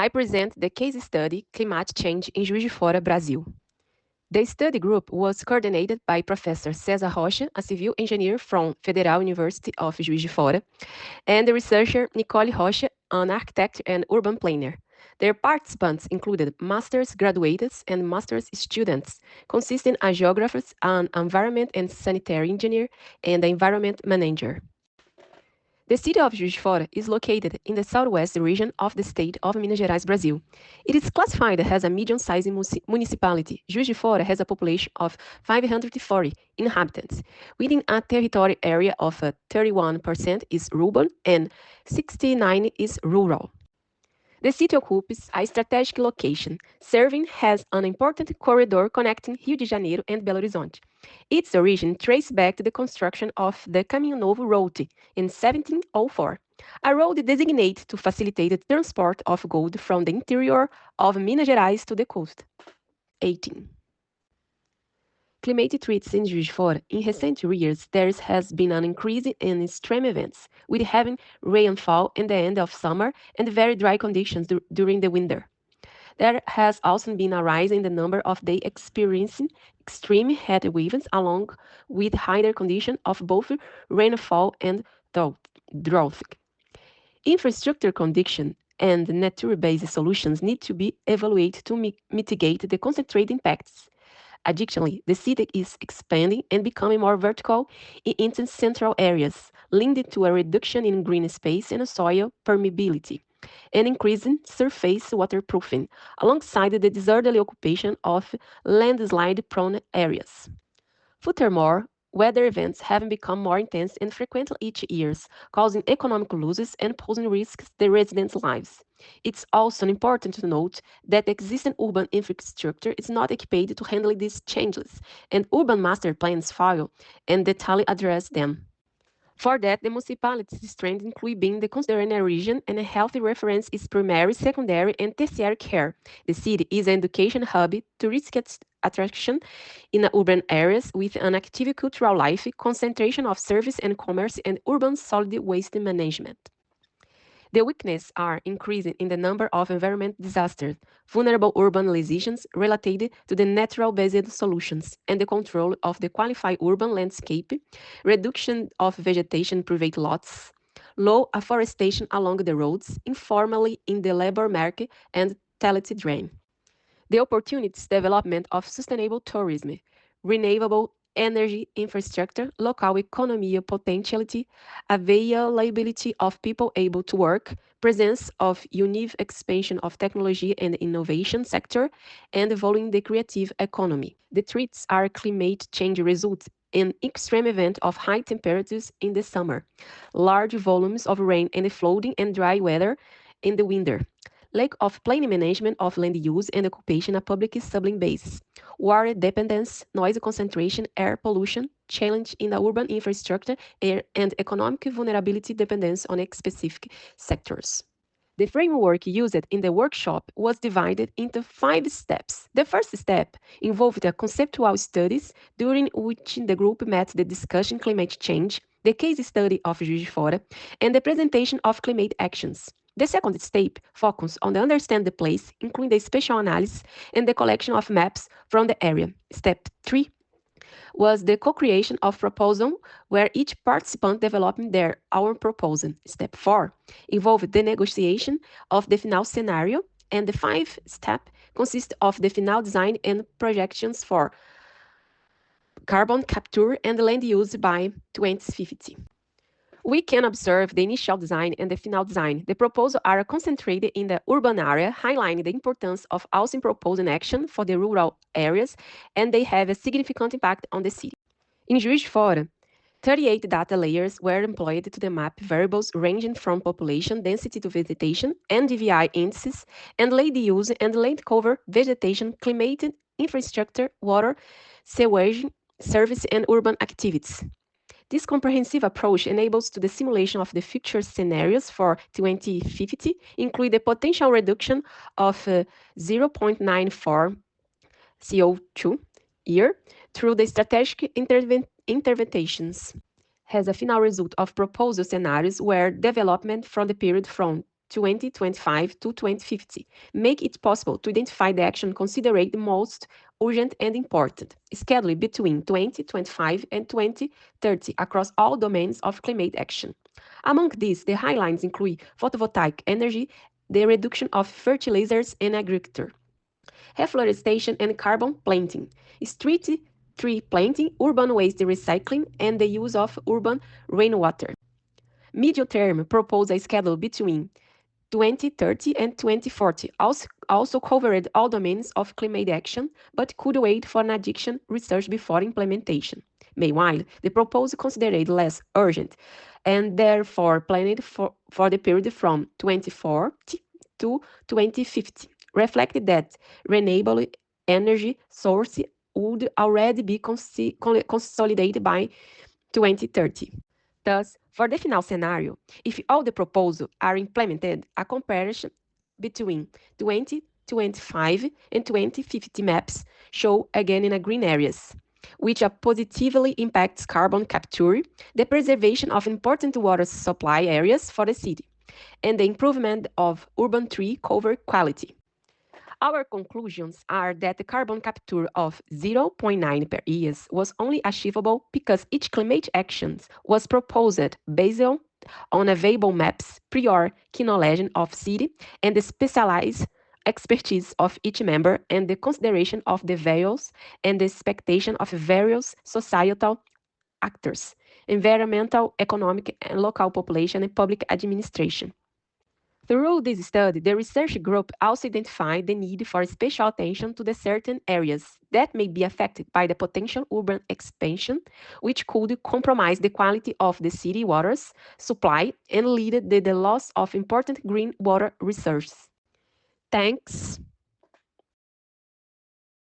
I present the case study Climate Change in Juiz de Fora, Brazil. The study group was coordinated by Professor César Rocha, a civil engineer from Federal University of Juiz de Fora, and the researcher Nicole Rocha, an architect and urban planner. Their participants included master's graduates and master's students, consisting of geographers, an environment and sanitary engineer, and an environment manager. The city of Juiz de Fora is located in the southwest region of the state of Minas Gerais, Brazil. It is classified as a medium-sized municipality. Juiz de Fora has a population of 540 inhabitants, within a territory area of 31% is urban and 69% is rural. The city occupies a strategic location, serving as an important corridor connecting Rio de Janeiro and Belo Horizonte. Its origin traces back to the construction of the Caminho Novo Road in 1704, a road designated to facilitate the transport of gold from the interior of Minas Gerais to the coast. 18. Climate threats in Juiz de Fora. In recent years, there has been an increase in extreme events, with heavy rainfall in the end of summer and very dry conditions during the winter. There has also been a rise in the number of days experiencing extreme heat waves, along with higher conditions of both rainfall and drought. Infrastructure conditions and nature-based solutions need to be evaluated to mitigate the concentrated impacts. Additionally, the city is expanding and becoming more vertical in its central areas, leading to a reduction in green space and soil permeability, and increasing surface waterproofing, alongside the disorderly occupation of landslide-prone areas. Furthermore, weather events have become more intense and frequent each year, causing economic losses and posing risks to the residents' lives. It's also important to note that the existing urban infrastructure is not equipped to handle these changes, and urban master plans fail and detailedly address them. For that, the municipality's strengths include being the considered region and a healthy reference is primary, secondary, and tertiary care. The city is an education hub, touristic attraction in urban areas with an active cultural life, concentration of service and commerce, and urban solid waste management. The weaknesses are increasing in the number of environmental disasters, vulnerable urban lesions related to the natural-based solutions, and the control of the qualified urban landscape, reduction of vegetation in private lots, low afforestation along the roads, informally in the labor market, and talent drain. The opportunities development of sustainable tourism, renewable energy infrastructure, local economy potentiality, availability of people able to work, presence of unique expansion of technology and innovation sector, and evolving the creative economy. The threats are climate change results in extreme event of high temperatures in the summer, large volumes of rain and flooding and dry weather in the winter, lack of planning management of land use and occupation of public sublime bases, water dependence, noise concentration, air pollution, challenge in the urban infrastructure, and economic vulnerability dependence on specific sectors. The framework used in the workshop was divided into 5 steps. The first step involved the conceptual studies, during which the group met the discussion climate change, the case study of Juiz de Fora, and the presentation of climate actions. The second step focused on the understand the place, including the spatial analysis and the collection of maps from the area. Step 3 was the co-creation of proposal, where each participant developed their own proposal. Step 4 involved the negotiation of the final scenario, and the 5th step consists of the final design and projections for carbon capture and land use by 2050. We can observe the initial design and the final design. The proposals are concentrated in the urban area, highlighting the importance of also proposing action for the rural areas, and they have a significant impact on the city. In Juiz de Fora, 38 data layers were employed to map variables ranging from population density to vegetation, NDVI indices, and land use and land cover, vegetation, climate, infrastructure, water, sewage, service, and urban activities. This comprehensive approach enables the simulation of the future scenarios for 2050, include the potential reduction of 0.94 CO2 year through the strategic interventions. Has a final result of proposal scenarios where development from the period from 2025 to 2050, make it possible to identify the action considered the most urgent and important, scheduled between 2025 and 2030 across all domains of climate action. Among these, the highlights include photovoltaic energy, the reduction of fertilizers and agriculture, reforestation and carbon planting, street tree planting, urban waste recycling, and the use of urban rainwater. Medium term propose a schedule between 2030 and 2040 also covered all domains of climate action, but could wait for an addiction research before implementation. Meanwhile, the proposal considered less urgent and therefore planned for the period from 2040 to 2050, reflected that renewable energy source would already be consolidated by 2030. Thus, for the final scenario, if all the proposals are implemented, a comparison between 2025 and 2050 maps show again in a green areas, which positively impacts carbon capture, the preservation of important water supply areas for the city, and the improvement of urban tree cover quality. Our conclusions are that the carbon capture of 0.9 per year was only achievable because each climate action was proposed based on available maps, prior knowledge of city, and the specialized expertise of each member and the consideration of the values and the expectation of various societal actors, environmental, economic, and local population and public administration. Through this study, the research group also identified the need for special attention to the certain areas that may be affected by the potential urban expansion, which could compromise the quality of the city waters supply and lead to the loss of important green water resources. Thanks